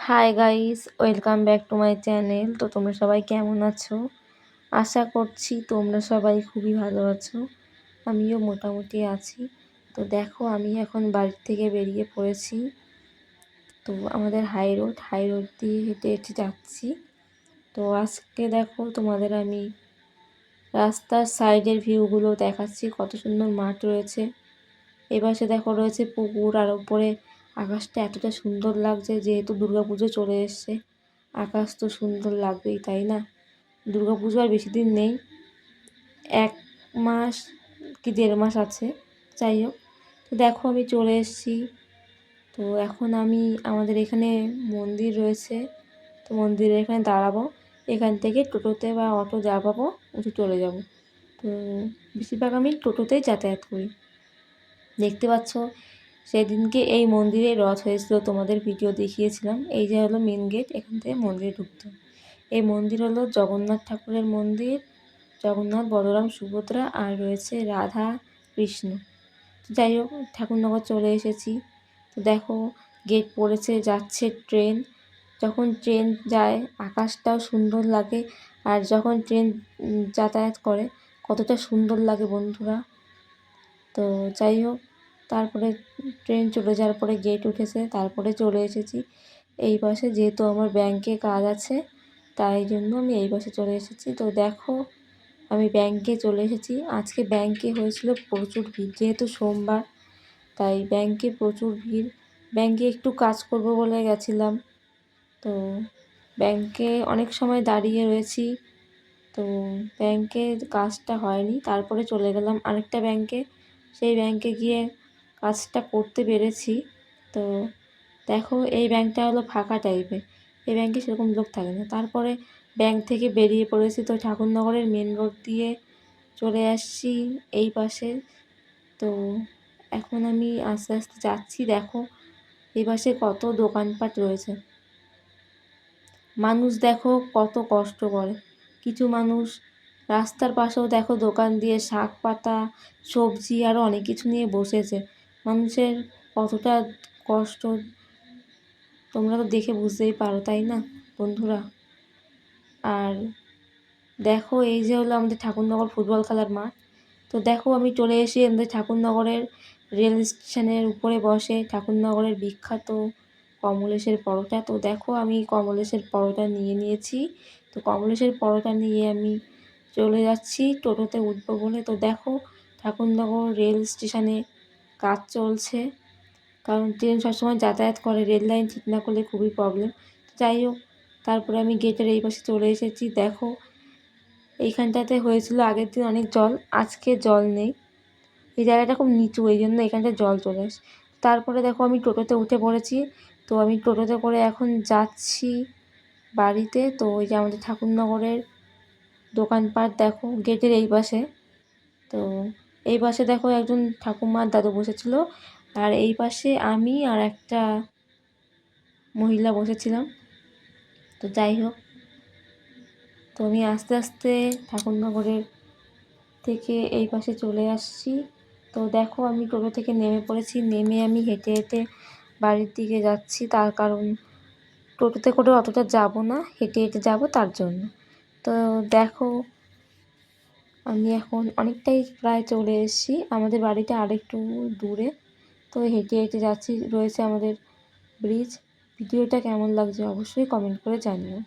Hi guys, welcome back to my channel. তো তোমরা সবাই কেমন আছো? আশা করছি তোমরা সবাই খুবই ভালো আছো। আমিও মোটামুটি আছি। তো দেখো, আমি এখন বাড়ি থেকে বেরিয়ে পড়েছি। তো আমাদের হাই রোড দিয়ে হেঁটে হেঁটে যাচ্ছি। তো আজকে দেখো, তোমাদের আমি রাস্তার সাইডের ভিউগুলো দেখাচ্ছি। কত সুন্দর মাঠ রয়েছে। এপাশে দেখো রয়েছে পুকুর, আর উপরে আকাশটা এতটা সুন্দর লাগছে। যেহেতু দুর্গাপুজো চলে এসছে, আকাশ তো সুন্দর লাগবেই, তাই না? দুর্গাপুজো আর বেশি দিন নেই, 1 মাস কি 1.5 মাস আছে। যাই হোক, তো দেখো আমি চলে এসেছি। তো এখন আমি আমাদের এখানে মন্দির রয়েছে, তো মন্দিরের এখানে দাঁড়াবো। এখান থেকে টোটোতে বা অটো যা পাবো উঠে চলে যাব। তো বেশিরভাগ আমি টোটোতেই যাতায়াত করি। দেখতে পাচ্ছ, সেদিনকে এই মন্দিরে রথ হয়েছিল, তোমাদের ভিডিও দেখিয়েছিলাম। এই যে হলো মেন গেট, এখান থেকে মন্দিরে ঢুকতে। এই মন্দির হলো জগন্নাথ ঠাকুরের মন্দির। জগন্নাথ, বলরাম, সুভদ্রা, আর রয়েছে রাধা কৃষ্ণ। যাই হোক, ঠাকুরনগর চলে এসেছি। তো দেখো, গেট পড়েছে, যাচ্ছে ট্রেন। যখন ট্রেন যায় আকাশটাও সুন্দর লাগে, আর যখন ট্রেন যাতায়াত করে কতটা সুন্দর লাগে বন্ধুরা। তো যাই হোক, তারপরে ট্রেন চলে যাওয়ার পরে গেট উঠেছে, তারপরে চলে এসেছি এই পাশে। যেহেতু আমার ব্যাংকে কাজ আছে, তাই জন্য আমি এই পাশে চলে এসেছি। তো দেখো, আমি ব্যাংকে চলে এসেছি। আজকে ব্যাংকে হয়েছিল প্রচুর ভিড়, যেহেতু সোমবার, তাই ব্যাংকে প্রচুর ভিড়। ব্যাংকে একটু কাজ করব বলে গেছিলাম। তো ব্যাংকে অনেক সময় দাঁড়িয়ে রয়েছি। তো ব্যাংকে কাজটা হয়নি, তারপরে চলে গেলাম আরেকটা ব্যাংকে। সেই ব্যাংকে গিয়ে কাজটা করতে পেরেছি। তো দেখো, এই ব্যাংকটা হলো ফাঁকা টাইপের, এই ব্যাংকে সেরকম লোক থাকে না। তারপরে ব্যাংক থেকে বেরিয়ে পড়েছি। তো ঠাকুরনগরের মেন রোড দিয়ে চলে আসছি এই পাশে। তো এখন আমি আস্তে আস্তে যাচ্ছি। দেখো, এই পাশে কত দোকানপাট রয়েছে। মানুষ দেখো কত কষ্ট করে। কিছু মানুষ রাস্তার পাশেও দেখো দোকান দিয়ে শাক পাতা, সবজি, আরও অনেক কিছু নিয়ে বসেছে। মানুষের কতটা কষ্ট তোমরা তো দেখে বুঝতেই পারো, তাই না বন্ধুরা? আর দেখো, এই যে হলো আমাদের ঠাকুরনগর ফুটবল খেলার মাঠ। তো দেখো, আমি চলে এসে আমাদের ঠাকুরনগরের রেল স্টেশনের উপরে বসে ঠাকুরনগরের বিখ্যাত কমলেশের পরোটা। তো দেখো, আমি কমলেশের পরোটা নিয়ে নিয়েছি। তো কমলেশের পরোটা নিয়ে আমি চলে যাচ্ছি টোটোতে উঠবো বলে। তো দেখো, ঠাকুরনগর রেল স্টেশনে কাজ চলছে, কারণ ট্রেন সবসময় যাতায়াত করে, রেল লাইন ঠিক না করলে খুবই প্রবলেম। যাই হোক, তারপরে আমি গেটের এই পাশে চলে এসেছি। দেখো, এইখানটাতে হয়েছিল আগের দিন অনেক জল, আজকে জল নেই। এই জায়গাটা খুব নিচু, এই জন্য এখানটায় জল চলে আসে। তারপরে দেখো, আমি টোটোতে উঠে পড়েছি। তো আমি টোটোতে করে এখন যাচ্ছি বাড়িতে। তো ওই যে আমাদের ঠাকুরনগরের দোকানপাট দেখো গেটের এই পাশে। তো এই পাশে দেখো একজন ঠাকুমার দাদু বসেছিল, আর এই পাশে আমি আর একটা মহিলা বসেছিলাম। তো যাই হোক, তো আমি আস্তে আস্তে ঠাকুরনগরের থেকে এই পাশে চলে আসছি। তো দেখো, আমি টোটো থেকে নেমে পড়েছি। নেমে আমি হেঁটে হেঁটে বাড়ির দিকে যাচ্ছি, তার কারণ টোটোতে করে অতটা যাব না, হেঁটে হেঁটে যাব তার জন্য। তো দেখো, আমি এখন অনেকটাই প্রায় চলে এসেছি। আমাদের বাড়িটা আরেকটু দূরে। তো হেঁটে হেঁটে যাচ্ছি, রয়েছে আমাদের ব্রিজ। ভিডিওটা কেমন লাগছে অবশ্যই কমেন্ট করে জানিও।